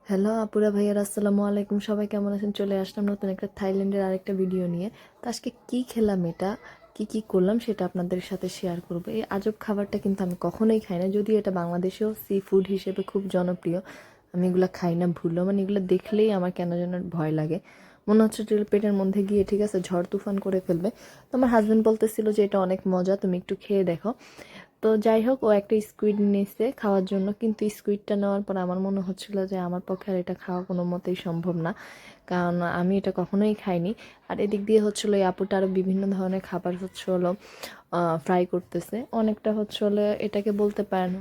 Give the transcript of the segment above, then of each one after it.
Hello আপুরা ভাইয়ার আসসালামু আলাইকুম, সবাই কেমন আছেন? চলে আসলাম নতুন একটা থাইল্যান্ডের আরেকটা ভিডিও নিয়ে। তো আজকে কি খেলাম, এটা কি করলাম সেটা আপনাদের সাথে শেয়ার করবো। এই আজব খাবারটা কিন্তু আমি কখনোই খাই না, যদিও এটা বাংলাদেশেও সি ফুড হিসেবে খুব জনপ্রিয়। আমি এগুলো খাই না ভুললেও, মানে এগুলো দেখলেই আমার কেন যেন ভয় লাগে। মনে হচ্ছে যে পেটের মধ্যে গিয়ে ঠিক আছে ঝড় তুফান করে ফেলবে। তো আমার হাজব্যান্ড বলতেছিল যে এটা অনেক মজা, তুমি একটু খেয়ে দেখো। তো যাই হোক, ও একটা স্কুইড নিয়েছে খাওয়ার জন্য, কিন্তু স্কুইডটা নেওয়ার পর আমার মনে হচ্ছিল যে আমার পক্ষে আর এটা খাওয়া কোনো মতেই সম্ভব না, কারণ আমি এটা কখনোই খাইনি। আর এদিক দিয়ে হচ্ছিলো এই আপুটা আরও বিভিন্ন ধরনের খাবার হলো ফ্রাই করতেছে, অনেকটা হলে এটাকে বলতে পারেন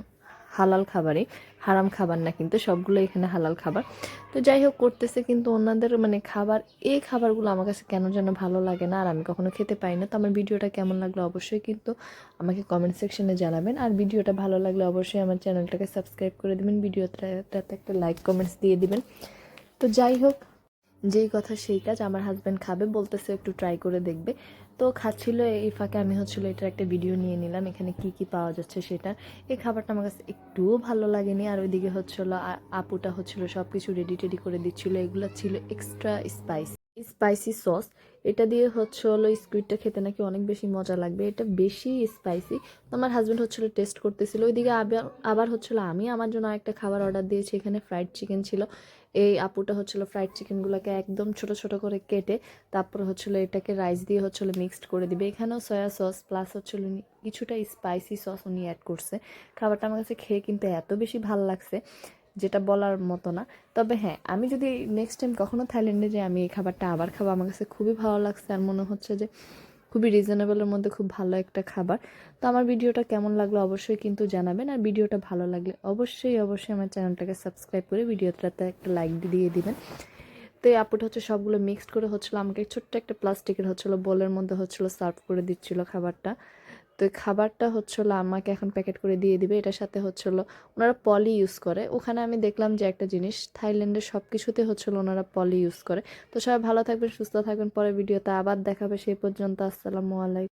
হালাল খাবারই, হারাম খাবার না, কিন্তু সবগুলো এখানে হালাল খাবার। তো যাই হোক করতেছে, কিন্তু ওনাদের মানে খাবার, এই খাবারগুলো আমার কাছে কেন যেন ভালো লাগে না, আর আমি কখনো খেতে পাই না। তো আমার ভিডিওটা কেমন লাগলো অবশ্যই কিন্তু আমাকে কমেন্ট সেকশনে জানাবেন, আর ভিডিওটা ভালো লাগলে অবশ্যই আমার চ্যানেলটাকে সাবস্ক্রাইব করে দেবেন, ভিডিওটাতে একটা লাইক কমেন্টস দিয়ে দিবেন। তো যাই হোক, যেই কথা সেই কাজ, আমার হাজব্যান্ড খাবে বলতেছে একটু ট্রাই করে দেখবে। তো খাচ্ছিল, এই ফাঁকে আমি এটার একটা ভিডিও নিয়ে নিলাম, এখানে কি কি পাওয়া যাচ্ছে সেটা। এই খাবারটা আমার কাছে একটুও ভালো লাগেনি। আর ওইদিকে আপুটা সব কিছু রেডি টেডি করে দিচ্ছিলো, এগুলো ছিল এক্সট্রা স্পাইসি সস। এটা দিয়ে স্কুইডটা খেতে নাকি অনেক বেশি মজা লাগবে, এটা বেশি স্পাইসি। তো আমার হাজব্যান্ড টেস্ট করতেছিল, ওইদিকে আবার আবার আমি আমার জন্য আরেকটা খাবার অর্ডার দিয়েছি, এখানে ফ্রাইড চিকেন ছিল। এই আপুটা ফ্রাইড চিকেনগুলোকে একদম ছোট ছোট করে কেটে তারপর এটাকে রাইস দিয়ে মিক্সড করে দিবে। এখানেও সয়া সস প্লাস কিছুটা স্পাইসি সস উনি অ্যাড করছে। খাবারটা আমার কাছে খেয়ে কিন্তু এত বেশি ভালো লাগছে যেটা বলার মতো না। তবে হ্যাঁ, আমি যদি নেক্সট টাইম কখনো থাইল্যান্ডে যাই, আমি এই খাবারটা আবার খাবো। আমার কাছে খুবই ভালো লাগছে, আর মনে হচ্ছে যে খুবই রিজনেবলের মধ্যে খুব ভালো একটা খাবার। তো আমার ভিডিওটা কেমন লাগলো অবশ্যই কিন্তু জানাবেন, আর ভিডিওটা ভালো লাগলে অবশ্যই অবশ্যই আমার চ্যানেলটাকে সাবস্ক্রাইব করে ভিডিওটাতে একটা লাইক দিয়ে দিবেন। তো এই আপুটা সবগুলো মিক্সড করে আমাকে ছোট্ট একটা প্লাস্টিকের বোলের মধ্যে সার্ভ করে দিচ্ছিল খাবারটা। তো এই খাবারটা আমাকে এখন প্যাকেট করে দিয়ে দিবে। এটার সাথে ওনারা পলি ইউজ করে। ওখানে আমি দেখলাম যে একটা জিনিস, থাইল্যান্ডের সব কিছুতে ওনারা পলি ইউজ করে। তো সবাই ভালো থাকবেন, সুস্থ থাকবেন, পরে ভিডিওতে আবার দেখাবে। সেই পর্যন্ত আসসালামু আলাইকুম।